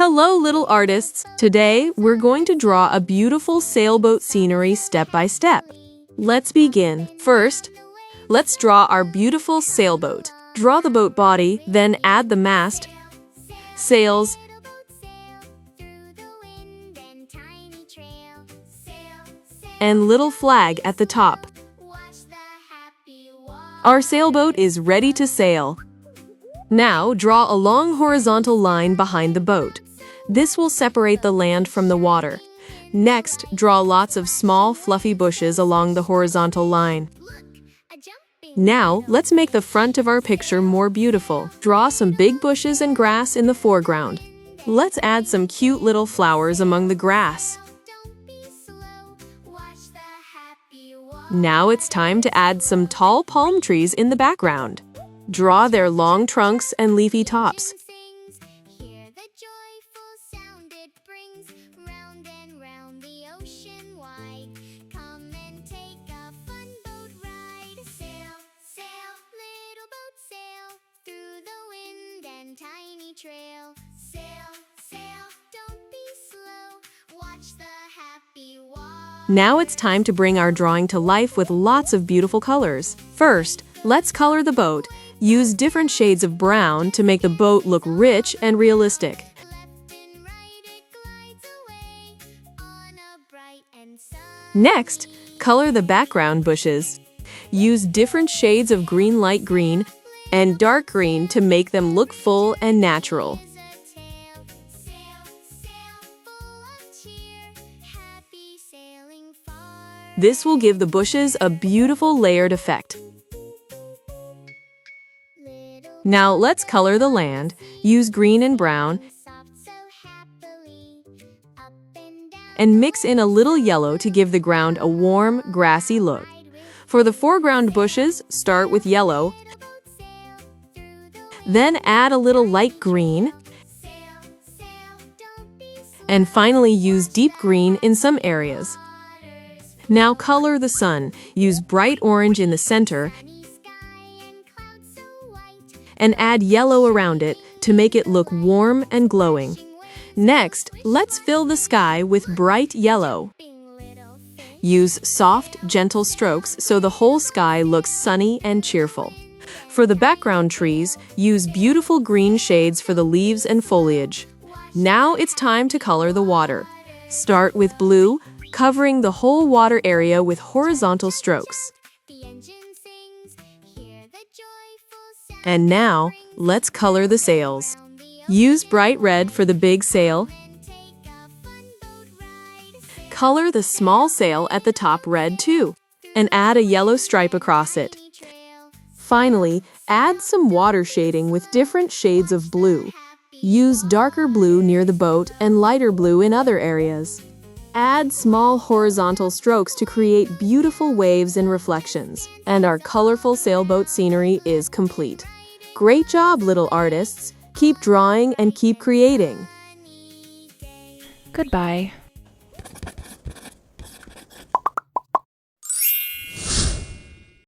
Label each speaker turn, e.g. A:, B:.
A: Hello, little artists! Today, we're going to draw a beautiful sailboat scenery step by step. Let's begin. First, let's draw our beautiful sailboat. Draw the boat body, then add the mast, sails, and little flag at the top. Our sailboat is ready to sail. Now, draw a long horizontal line behind the boat. This will separate the land from the water. Next, draw lots of small, fluffy bushes along the horizontal line. Now, let's make the front of our picture more beautiful. Draw some big bushes and grass in the foreground. Let's add some cute little flowers among the grass. Now it's time to add some tall palm trees in the background. Draw their long trunks and leafy tops. Now it's time to bring our drawing to life with lots of beautiful colors. First, let's color the boat. Use different shades of brown to make the boat look rich and realistic. Next, color the background bushes. Use different shades of green, light green, and dark green to make them look full and natural. This will give the bushes a beautiful layered effect. Now let's color the land. Use green and brown and mix in a little yellow to give the ground a warm, grassy look. For the foreground bushes, start with yellow, then add a little light green, and finally use deep green in some areas. Now color the sun. Use bright orange in the center and add yellow around it to make it look warm and glowing. Next, let's fill the sky with bright yellow. Use soft, gentle strokes so the whole sky looks sunny and cheerful. For the background trees, use beautiful green shades for the leaves and foliage. Now it's time to color the water. Start with blue, covering the whole water area with horizontal strokes. And now, let's color the sails. Use bright red for the big sail. Color the small sail at the top red too, and add a yellow stripe across it. Finally, add some water shading with different shades of blue. Use darker blue near the boat and lighter blue in other areas. Add small horizontal strokes to create beautiful waves and reflections, and our colorful sailboat scenery is complete. Great job, little artists! Keep drawing and keep creating.
B: Goodbye.